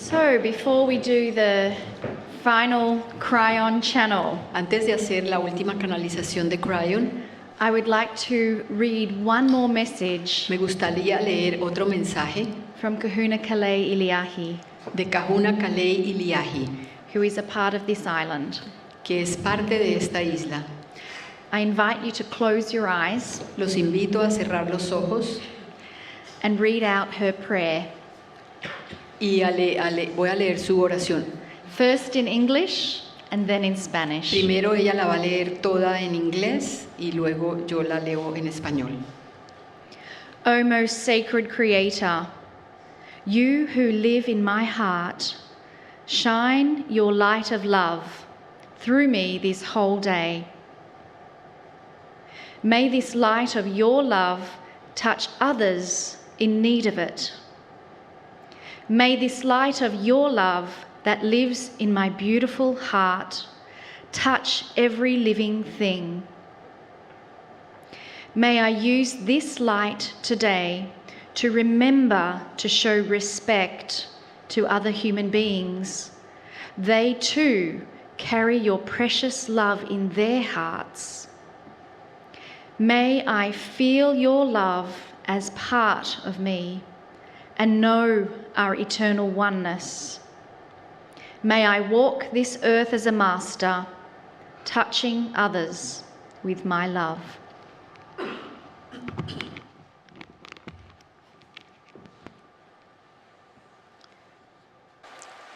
So, before we do the final Kryon channel, Antes de hacer la última canalización de Kryon, I would like to read one more message me gustaría leer otro mensaje from Kahuna Kalei Iliahi, de Kahuna Kalei Iliahi, who is a part of this island. que es parte de esta isla. I invite you to close your eyes Los invito a cerrar los ojos and read out her prayer, y voy a leer su oración. first in English and then in Spanish. Primero ella la va a leer toda en inglés y luego yo la leo en español. O most sacred Creator, you who live in my heart, shine your light of love through me this whole day. May this light of your love touch others in need of it. May this light of your love that lives in my beautiful heart touch every living thing. May I use this light today to remember to show respect to other human beings. They too carry your precious love in their hearts. May I feel your love as part of me and know our eternal oneness. May I walk this earth as a master, touching others with my love.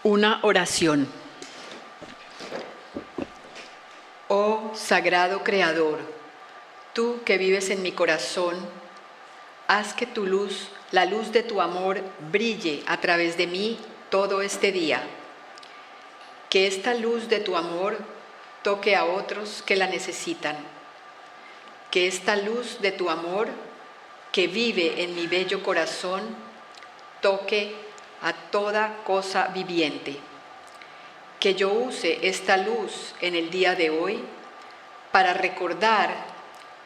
Una oración. Oh Sagrado Creador, tú que vives en mi corazón, haz que tu luz, la luz de tu amor, brille a través de mí todo este día. Que esta luz de tu amor toque a otros que la necesitan. Que esta luz de tu amor que vive en mi bello corazón toque a toda cosa viviente. Que yo use esta luz en el día de hoy para recordar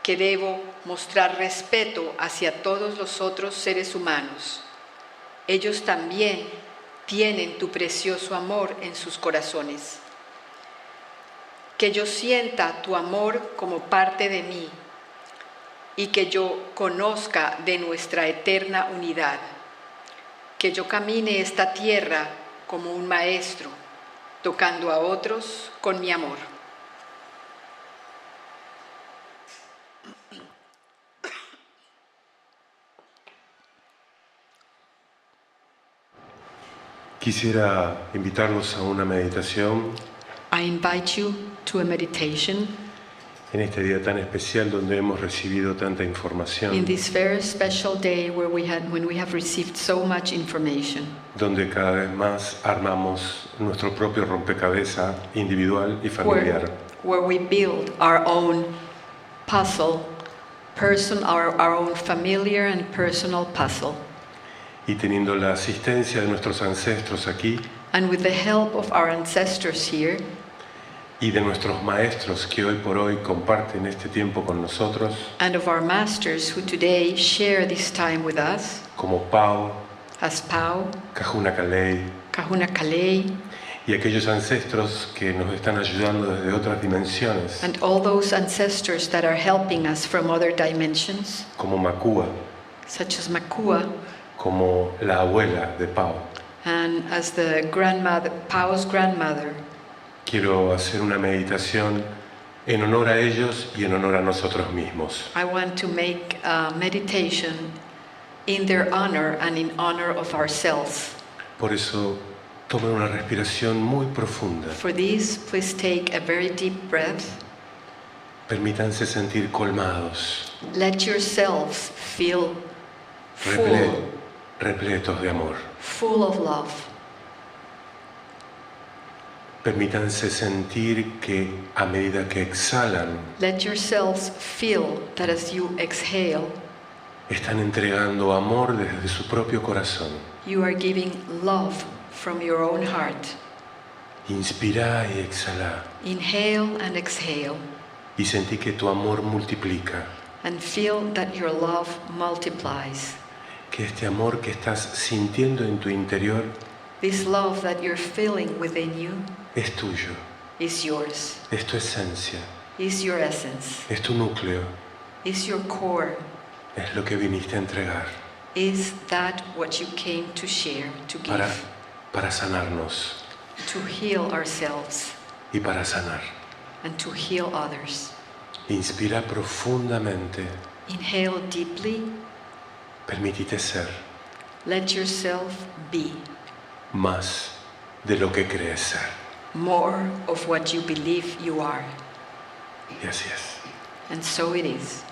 que debo mostrar respeto hacia todos los otros seres humanos. Ellos también tienen tu precioso amor en sus corazones. Que yo sienta tu amor como parte de mí y que yo conozca de nuestra eterna unidad. Que yo camine esta tierra como un maestro, tocando a otros con mi amor. Quisiera invitarlos a una meditación I invite you to a meditation en este día tan especial donde hemos recibido tanta in información, this very special day when we have received so much information, donde cada vez más armamos nuestro propio rompecabezas individual y familiar. where we build our own puzzle, our own familiar and personal puzzle. Y teniendo la asistencia de nuestros ancestros aquí And with the help of our ancestors here y de nuestros maestros que hoy por hoy comparten este tiempo con nosotros, and of our masters who today share this time with us, como Pau, as Pau, Kahuna Kalei, Kahuna Kalei, y aquellos ancestros que nos están ayudando desde otras dimensiones, and all those ancestors that are helping us from other dimensions, como Makua, such as Makua, como la abuela de Pau. and as the grandmother, Pau's grandmother. Quiero hacer una meditación en honor a ellos y en honor a nosotros mismos. I want to make a meditation in their honor and in honor of ourselves. Por eso, tomen una respiración muy profunda. For this, please take a very deep breath. Permítanse sentir colmados, Let yourselves feel full, repletos de amor. full of love. Permítanse sentir que a medida que exhalan, Let yourselves feel that as you exhale, están entregando amor desde su propio corazón. you are giving love from your own heart. Inspirá y exhala Inhale and exhale, y sentí que tu amor multiplica, and feel that your love multiplies. que este amor que estás sintiendo en tu interior This love that you're feeling within you es tuyo, is yours, es tu esencia, is your essence, es tu núcleo, is your core. es lo que viniste a entregar Is that what you came to share, to give, para sanarnos to heal ourselves y para sanar. and to heal others? Inspira profundamente, Inhale deeply, permítete ser let yourself be más de lo que crees ser. more of what you believe you are. Y así es. And so it is.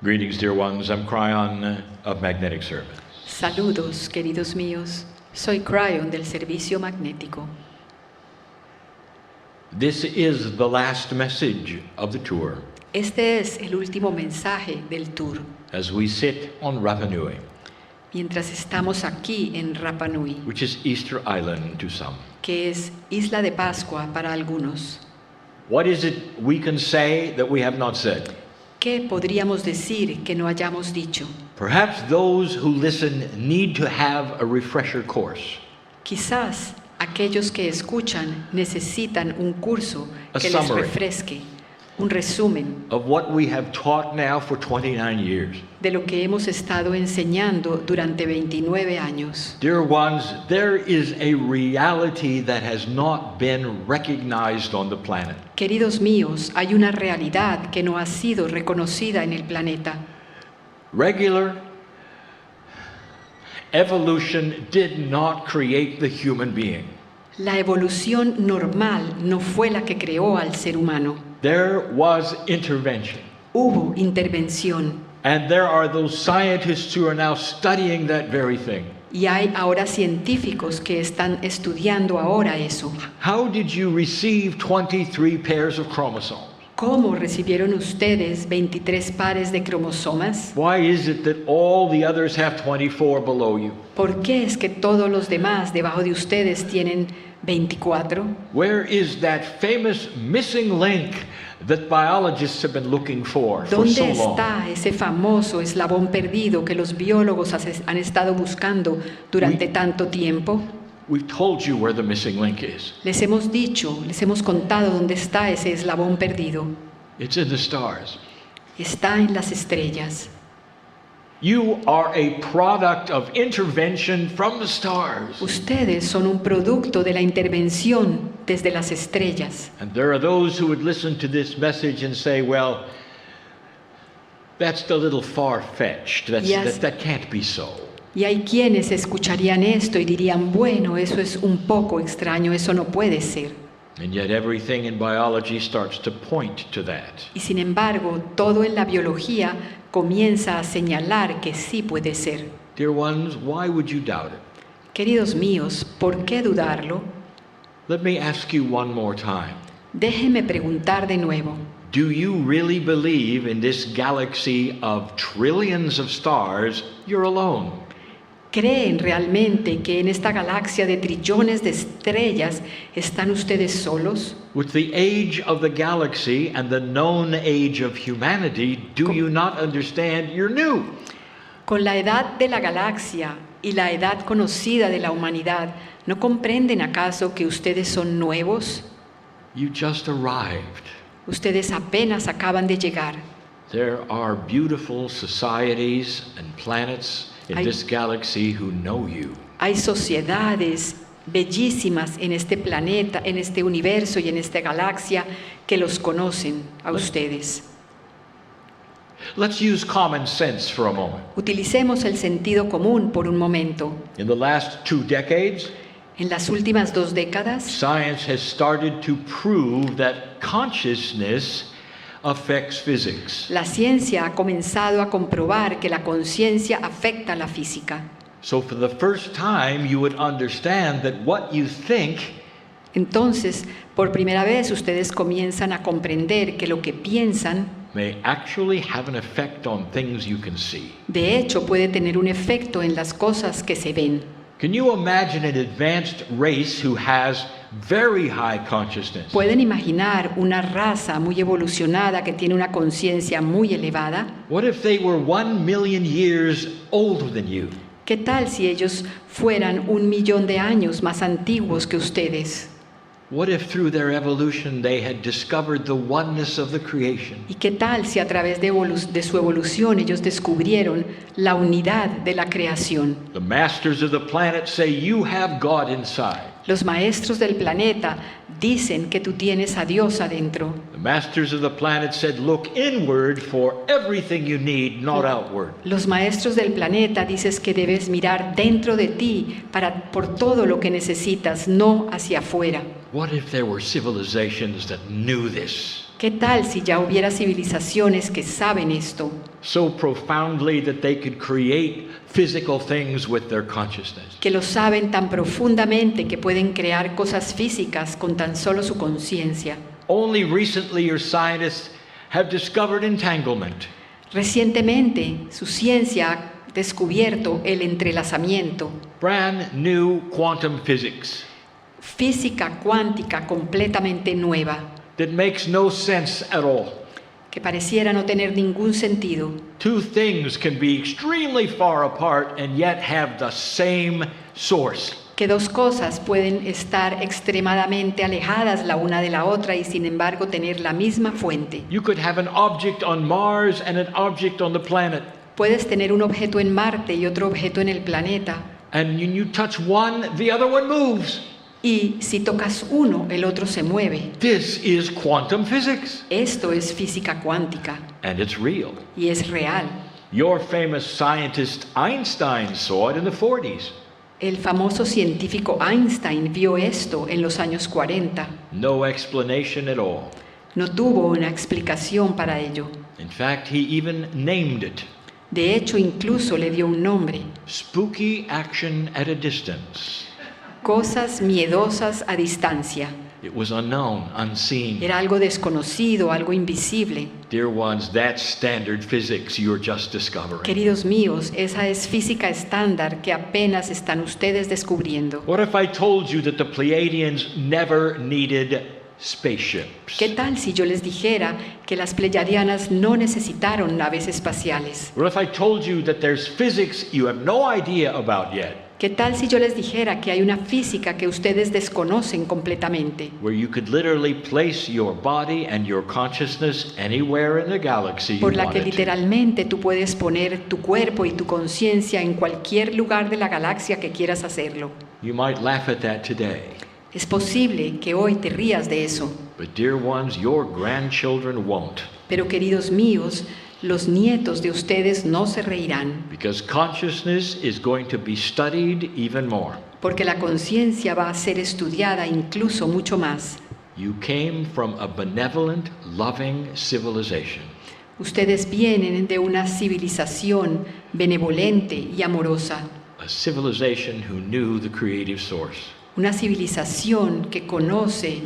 Greetings, dear ones. I'm Kryon of Magnetic Service. Saludos, queridos míos. Soy Kryon del Servicio Magnético. This is the last message of the tour Este es el último mensaje del tour. as we sit on Rapa Nui, Mientras estamos aquí en Rapa Nui, which is Easter Island to some. que es Isla de Pascua para algunos. What is it we can say that we have not said? ¿Qué podríamos decir que no hayamos dicho? Perhaps those who listen need to have a refresher course, Quizás aquellos que escuchan necesitan un curso A que les summary. refresque, un resumen of what we have taught now for 29 years. de lo que hemos estado enseñando durante 29 años. Dear ones, there is a reality that has not been recognized on the planet. Queridos míos, hay una realidad que no ha sido reconocida en el planeta. Regular evolution did not create the human being. La evolución normal no fue la que creó al ser humano. There was intervention. Hubo intervención And there are those scientists who are now studying that very thing. y hay ahora científicos que están estudiando ahora eso. How did you receive 23 pairs of chromosomes? ¿Cómo recibieron ustedes 23 pares de cromosomas? Why is it that all the others have 24 below you? ¿Por qué es que todos los demás debajo de ustedes tienen 24? Where is that famous missing link that biologists have been looking for so ¿Dónde long? está ese famoso eslabón perdido que los biólogos han estado buscando durante tanto tiempo? We've told you where the missing link is. Les hemos dicho, les hemos contado dónde está ese eslabón perdido. It's in the stars. Está en las estrellas. You are a product of intervention from the stars. Ustedes son un producto de la intervención desde las estrellas. And there are those who would listen to this message and say, well, that's a little far-fetched. Yes. That can't be so. Y hay quienes escucharían esto y dirían, bueno, eso es un poco extraño, eso no puede ser. And yet everything in biology starts to point to that. Y sin embargo, todo en la biología comienza a señalar que sí puede ser. Dear ones, why would you doubt it? Queridos míos, ¿por qué dudarlo? Let me ask you one more time. Déjenme preguntar de nuevo. Do you really believe in this galaxy of trillions of stars, you're alone? ¿Creen realmente que en esta galaxia de trillones de estrellas están ustedes solos? With the age of the galaxy and the known age of humanity, do you not understand you're new? Con la edad de la galaxia y la edad conocida de la humanidad, ¿no comprenden acaso que ustedes son nuevos? You just arrived. Ustedes apenas acaban de llegar. There are beautiful societies and planets in this galaxy who know you. Hay sociedades bellísimas en este planeta, en este universo y en esta galaxia que los conocen a ustedes. Let's use common sense for a moment. Utilicemos el sentido común por un momento. In the last 2 decades, En las últimas 2 décadas, science has started to prove that consciousness affects physics. la ciencia ha comenzado a comprobar que la conciencia afecta a la física. So for the first time, you would understand that what you think Entonces, por primera vez, ustedes comienzan a comprender que lo que piensan, may actually have an effect on things you can see. de hecho, puede tener un efecto en las cosas que se ven. Can you imagine an advanced race who has very high consciousness? ¿Pueden imaginar una raza muy evolucionada que tiene una conciencia muy elevada? What if they were 1 million years older than you? ¿Qué tal si ellos fueran 1 millón de años más antiguos que ustedes? What if through their evolution they had discovered the oneness of the creation? ¿Y qué tal si a través de su evolución ellos descubrieron la unidad de la creación? The masters of the planet say you have God inside. Los maestros del planeta dicen que tú tienes a Dios adentro. The masters of the planet said look inward for everything you need, not outward. Los maestros del planeta dicen que debes mirar dentro de ti por todo lo que necesitas, no hacia afuera. What if there were civilizations that knew this? ¿Qué tal si ya hubiera civilizaciones que saben esto? So profoundly that they could create physical things with their consciousness. Que lo saben tan profundamente que pueden crear cosas físicas con tan solo su conciencia. Only recently your scientists have discovered entanglement. Recientemente, su ciencia ha descubierto el entrelazamiento. Brand new quantum physics Física cuántica completamente nueva, that makes no sense at all. que pareciera no tener ningún sentido. Two things can be extremely far apart and yet have the same source. Que dos cosas pueden estar extremadamente alejadas la una de la otra y sin embargo tener la misma fuente. You could have an object on Mars and an object on the planet. Puedes tener un objeto en Marte y otro objeto en el planeta. And when you touch one, the other one moves. Y si tocas uno, el otro se mueve. This is quantum physics. Esto es física cuántica And it's real. y es real. Your famous scientist Einstein saw it in the 40s. El famoso científico Einstein vio esto en los años 40. No explanation at all. No tuvo una explicación para ello. In fact, he even named it. De hecho, incluso le dio un nombre. Spooky action at a distance. Cosas miedosas a distancia. It was unknown, unseen. Era algo desconocido, algo invisible. Dear ones, that's standard physics you're just discovering. Queridos míos, esa es física estándar que apenas están ustedes descubriendo. What if I told you that the Pleiadians never needed spaceships? ¿Qué tal si yo les dijera que las pleyadianas no necesitaron naves espaciales? What if I told you that there's physics you have no idea about yet? ¿Qué tal si yo les dijera que hay una física que ustedes desconocen completamente? Where you could literally place your body and your consciousness anywhere in the galaxy you Por la que wanted to. literalmente tú puedes poner tu cuerpo y tu conciencia en cualquier lugar de la galaxia que quieras hacerlo. You might laugh at that today. Es posible que hoy te rías de eso, But dear ones, your grandchildren won't. pero queridos míos, los nietos de ustedes no se reirán, Because consciousness is going to be studied even more. porque la conciencia va a ser estudiada incluso mucho más. You came from a benevolent, loving civilization. Ustedes vienen de una civilización benevolente y amorosa, A civilization who knew the creative source. una civilización que conoce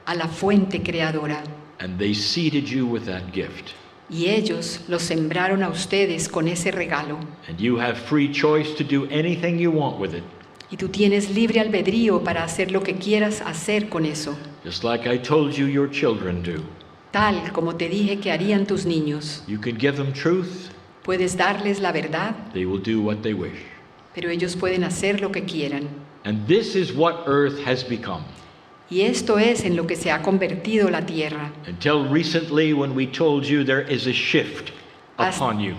a la fuente creadora. And they seeded you with that gift. Y ellos los sembraron a ustedes con ese regalo. And you have free choice to do anything you want with it. Y tú tienes libre albedrío para hacer lo que quieras hacer con eso, Just like I told you your children do. tal como te dije que harían tus niños. You can give them truth, Puedes darles la verdad, they will do what they wish. pero ellos pueden hacer lo que quieran. And this is what Earth has become. Y esto es en lo que se ha convertido la tierra. Until recently, when we told you there is a shift upon you.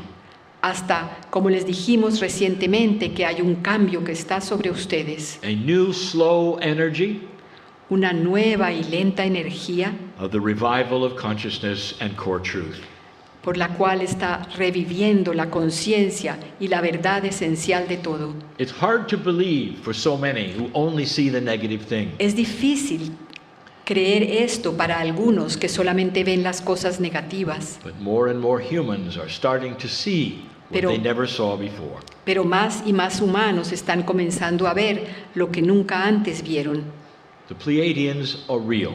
Hasta, como les dijimos recientemente, que hay un cambio que está sobre ustedes. A new slow energy Una nueva y lenta energía of the revival of consciousness and core truth. por la cual está reviviendo la conciencia y la verdad esencial de todo. It's hard to believe for so many who only see the negative thing. Es difícil creer esto para algunos que solamente ven las cosas negativas, But more and more humans are starting to see what Pero- they never saw before. pero más y más humanos están comenzando a ver lo que nunca antes vieron. The Pleiadians are real.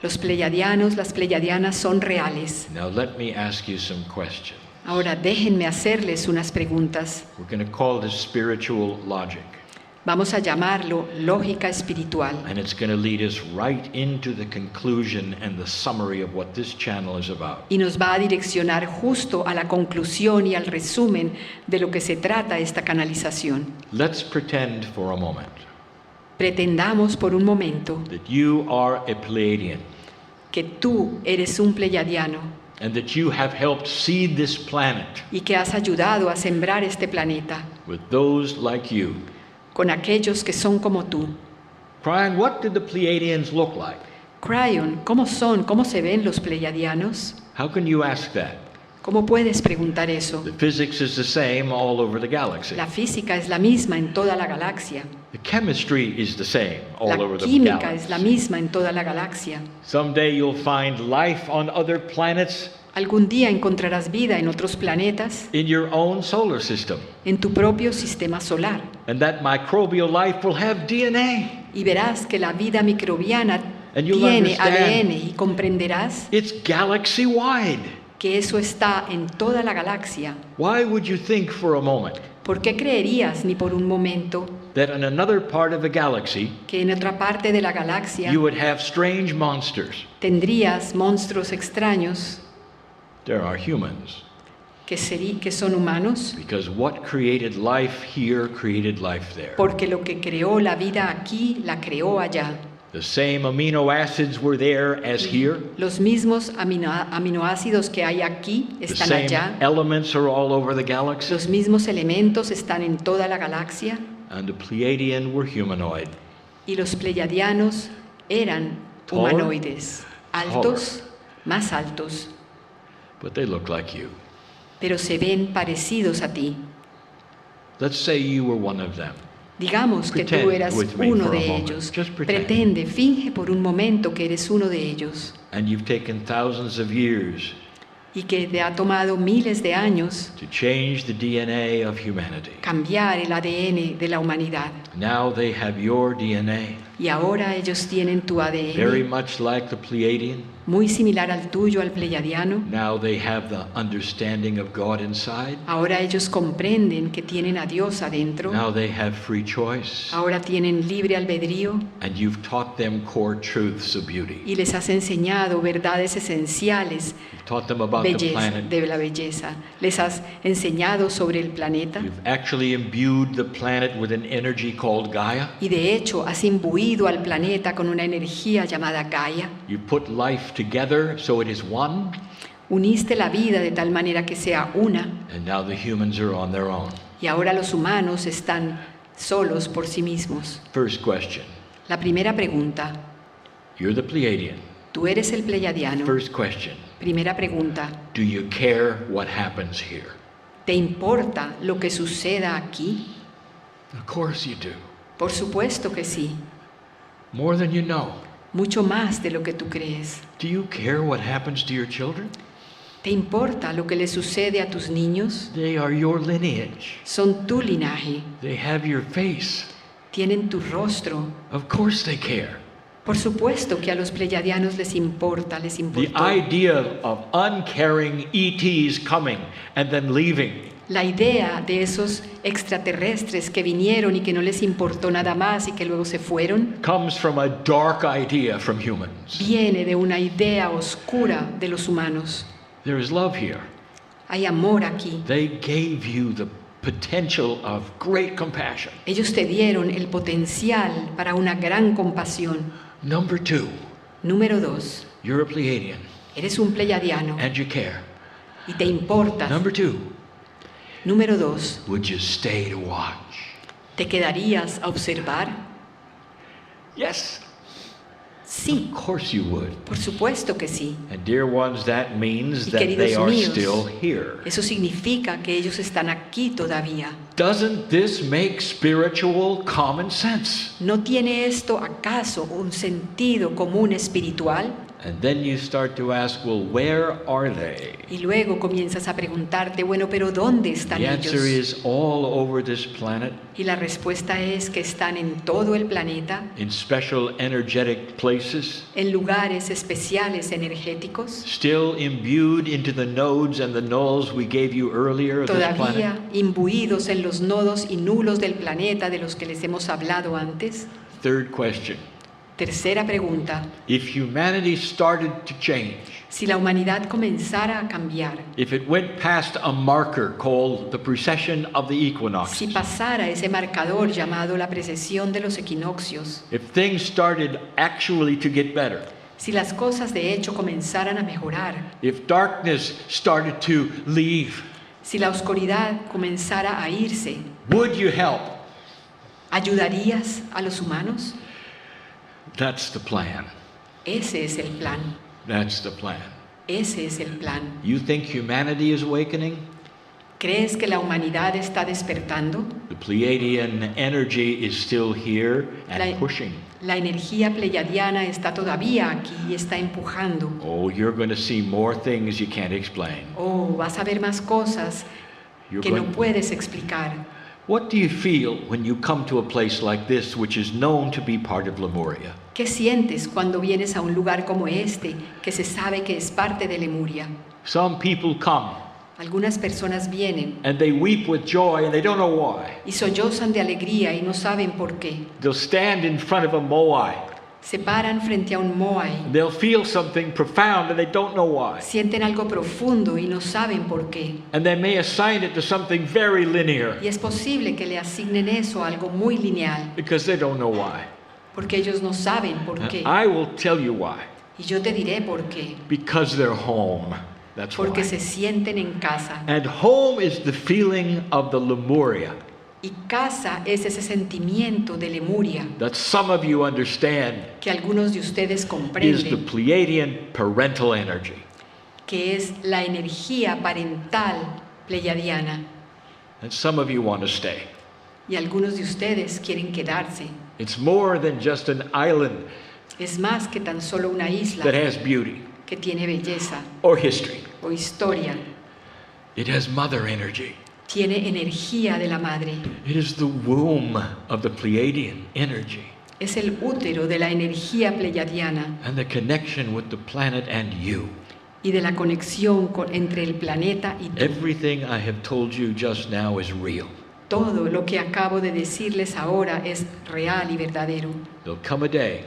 Los pleyadianos, las pleyadianas son reales. Now let me ask you some questions. Ahora déjenme hacerles unas preguntas. We're going to call this spiritual logic. Vamos a llamarlo lógica espiritual. And it's going to lead us right into the conclusion and the summary of what this channel is about. Y nos va a direccionar justo a la conclusión y al resumen de lo que se trata esta canalización. Let's pretend for a moment Pretendamos por un momento that you are a Pleiadian que tú eres un pleyadiano and that you have helped seed this planet y que has ayudado a sembrar este planeta with those like you. con aquellos que son como tú. Kryon, what did the Pleiadians look like? Kryon, ¿cómo son? ¿Cómo se ven los pleyadianos? How can you ask that? ¿Cómo puedes preguntar eso? The physics is the same all over the galaxy. La física es la misma en toda la galaxia. The chemistry is the same all La over the química galaxy. es la misma en toda la galaxia. Someday you'll find life on other planets Algún día encontrarás vida en otros planetas, in your own solar system. en tu propio sistema solar. And that microbial life will have DNA. Y verás que la vida microbiana And you'll tiene understand ADN y comprenderás it's galaxy wide. que eso está en toda la galaxia. Why would you think for a moment ¿Por qué creerías ni por un momento that in another part of the galaxy que en otra parte de la galaxia you would have strange monsters? tendrías monstruos extraños There are humans. que son humanos? Because what created life here created life there. Porque lo que creó la vida aquí, la creó allá. The same amino acids were there as here. Los mismos aminoácidos que hay aquí The están same allá. elements are all over the galaxy. Los mismos elementos están en toda la galaxia. And the Pleiadian were humanoid. Y los pleyadianos eran Taller, humanoides, altos, más altos, But they look like you. pero se ven parecidos a ti. Let's say you were one of them. Digamos que tú Pretend eras with me uno for a de moment. ellos. Just pretend. Pretende, finge por un momento que eres uno de ellos And you've taken thousands of years y que te ha tomado miles de años to change the DNA of humanity. cambiar el ADN de la humanidad. Now they have your DNA, Y ahora ellos tienen tu very ADN, much like the Pleiadian. muy similar al tuyo, al pleyadiano. Now they have the understanding of God inside. Ahora ellos comprenden que tienen a Dios adentro. Now they have free choice. Ahora tienen libre albedrío And you've taught them core truths of beauty. y les has enseñado verdades esenciales You've taught them about the planet. de la belleza. Les has enseñado sobre el planeta You've actually imbued the planet with an energy called Gaia. y de hecho has imbuido al planeta con una energía llamada Gaia. You put life together so it is one. Uniste la vida de tal manera que sea una And now the humans are on their own. y ahora los humanos están solos por sí mismos. First question. La primera pregunta, You're the Pleiadian. tú eres el pleyadiano. First question. Primera pregunta, Do you care what happens here? ¿te importa lo que suceda aquí? Of course you do. Por supuesto que sí, More than you know. mucho más de lo que tú crees. Do you care what happens to your children? ¿Te importa lo que le sucede a tus niños? They are your lineage. Son tu linaje, They have your face. tienen tu rostro. Of course they care. Por supuesto que a los pleyadianos les importa, les The importó. idea of uncaring ETs coming and then leaving La idea de esos extraterrestres que vinieron y que no les importó nada más y que luego se fueron, comes from a dark idea from humans. viene de una idea oscura de los humanos. There is love here. Hay amor aquí. They gave you the potential of great compassion. Ellos te dieron el potencial para una gran compasión. Number two, Número 2, you're a Pleiadian eres un pleyadiano and you care. y te importas. Number two, Número 2, would you stay to watch? ¿te quedarías a observar? Yes, Sí, of course you would. por supuesto que sí. And dear ones, that means Y that queridos they are míos, still here. eso significa que ellos están aquí todavía. Doesn't this make spiritual common sense? ¿No tiene esto acaso un sentido común espiritual? And then you start to ask, well, where are they? Y luego comienzas a preguntarte, bueno, pero ¿dónde están The answer ellos? is all over this planet, Y la respuesta es que están en todo el planeta, in special energetic places, en lugares especiales energéticos, still imbued into the nodes and the nulls we gave you earlier of this todavía planet. imbuidos en los nodos y nulos del planeta de los que les hemos hablado antes. Third question. Tercera pregunta, If humanity started to change, si la humanidad comenzara a cambiar, if it went past a marker called the precession of the equinoxes, si pasara ese marcador llamado la precesión de los equinoccios, if things started actually to get better, si las cosas de hecho comenzaran a mejorar, if darkness started to leave, si la oscuridad comenzara a irse, would you help? ¿ayudarías a los humanos? That's the plan. Ese es el plan. That's the plan. Ese es el plan. You think humanity is awakening? ¿Crees que la humanidad está despertando? The Pleiadian energy is still here and La- pushing. La energía pleiadiana está todavía aquí y está empujando. Oh, you're going to see more things you can't explain. Oh, vas a ver más cosas You're que no going- puedes explicar. What do you feel when you come to a place like this, which is known to be part of Lemuria? ¿Qué sientes cuando vienes a un lugar como este que se sabe que es parte de Lemuria? Some people come Algunas personas vienen and they weep with joy and they don't know why. y sollozan de alegría y no saben por qué. They'll stand in front of a moai. Se paran frente a un moai, They'll feel something profound and they don't know why. sienten algo profundo y no saben por qué. And they may assign it to something very linear Y es posible que le asignen eso a algo muy lineal, because they don't know why. porque ellos no saben por qué. I will tell you why. Y yo te diré por qué. Because they're home. That's Porque why. se sienten en casa. And home is the feeling of the Lemuria Y casa es ese sentimiento de Lemuria that some of you understand que algunos de ustedes is the comprenden, Pleiadian parental energy. que es la energía parental pleiadiana. And some of you want to stay. Y algunos de ustedes quieren quedarse. It's more than just an island Es más que tan solo una isla that has beauty que tiene belleza or history. o historia. It has mother energy. Tiene energía de la madre. It is the womb of the Pleiadian energy Es el útero de la energía pleiadiana and the connection with the planet and you. y de la conexión entre el planeta y tú. Everything I have told you just now is real. Todo lo que acabo de decirles ahora es real y verdadero. There'll come a day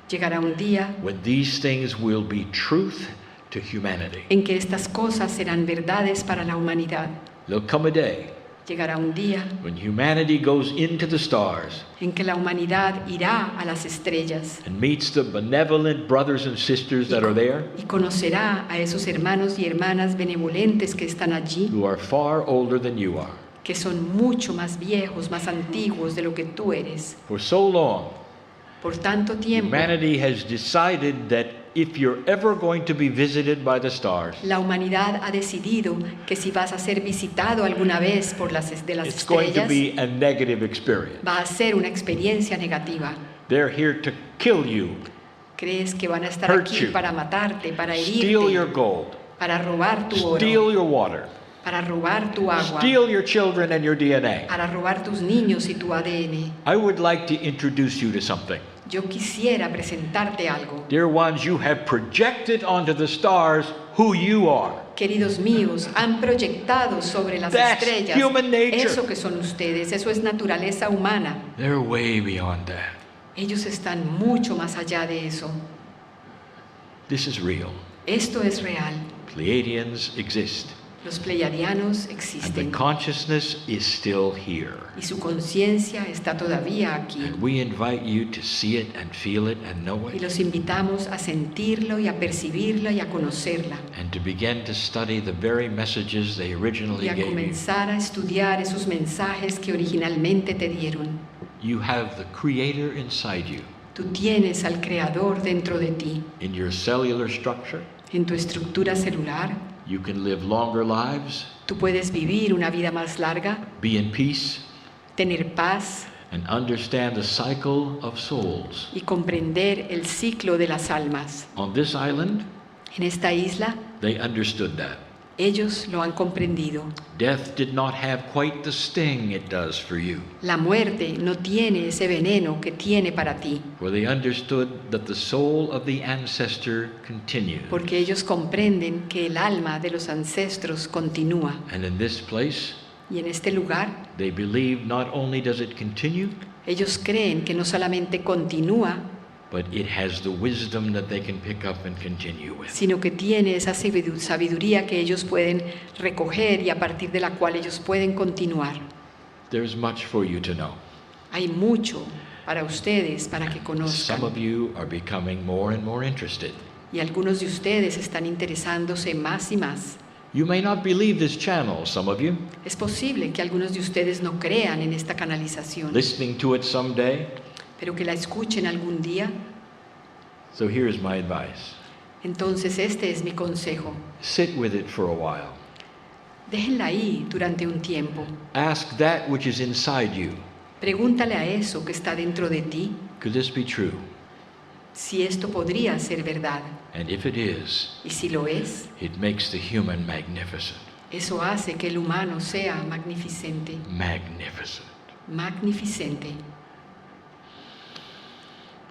Llegará un día when these things will be truth to humanity. en que estas cosas serán verdades para la humanidad. There'll come a day Llegará un día when humanity goes into the stars en que la humanidad irá a las estrellas and meets the benevolent brothers and sisters that are there y conocerá a esos hermanos y hermanas benevolentes que están allí, who are far older than you are. que son mucho más viejos, más antiguos de lo que tú eres. For so long, Por tanto tiempo, humanity has decided that if you're ever going to be visited by the stars, la humanidad ha decidido que si vas a ser visitado alguna vez por las it's going to estrellas, be a negative experience. va a ser una experiencia negativa. They're here to kill you, Crees que van a estar Hurt aquí you. para matarte, para steal your herirte, gold, para robar tu oro, steal your water, para robar tu agua, steal your children and your DNA. para robar tus niños y tu ADN. I would like to introduce you to something. Yo quisiera presentarte algo. Dear ones, you have projected onto the stars who you are. Queridos míos, han proyectado sobre las That's estrellas human nature. eso que son ustedes, eso es naturaleza humana. They're way beyond that. Ellos están mucho más allá de eso. This is real. Esto es real. Pleiadians exist, Los pleiadianos and the existen consciousness is still here. y su conciencia está todavía aquí. And we invite you to see it and feel it and know Y it, los invitamos a sentirlo y a percibirla y a conocerla. and to begin to study the very messages they originally Y a gave you. comenzar a estudiar esos mensajes que originalmente te dieron. You have the Creator inside you, Tú tienes al Creador dentro de ti. in your cellular structure. En tu estructura celular, You can live longer lives, tú puedes vivir una vida más larga, be in peace, tener paz and understand the cycle of souls. y comprender el ciclo de las almas. On this island, En esta isla, they understood that. ellos lo han comprendido. Death did not have quite the sting it does for you, La muerte no tiene ese veneno que tiene para ti, for they understood that the soul of the ancestor continued. porque ellos comprenden que el alma de los ancestros continúa. And in this place, Y en este lugar, they believe not only does it continue, ellos creen que no solamente continúa, but it has the wisdom that they can pick up and continue with. sino que tiene esa sabiduría que ellos pueden recoger y a partir de la cual ellos pueden continuar. There's much for you to know. Hay mucho para ustedes, para que Some conozcan. of you are becoming more and more interested. Y algunos de ustedes están interesándose más y más. You may not believe this channel, some of you, Es posible que algunos de ustedes no crean en esta canalización, listening to it someday. pero que la escuchen algún día. So here's my advice. Entonces este es mi consejo. Sit with it for a while. Déjenla ahí durante un tiempo. Ask that which is inside you. Pregúntale a eso que está dentro de ti Could this be true? si esto podría ser verdad. And if it is, Y si lo es, it makes the human magnificent. eso hace que el humano sea magnificente. Magnificent. Magnificente.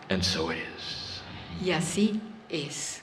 And so it is. Y así es.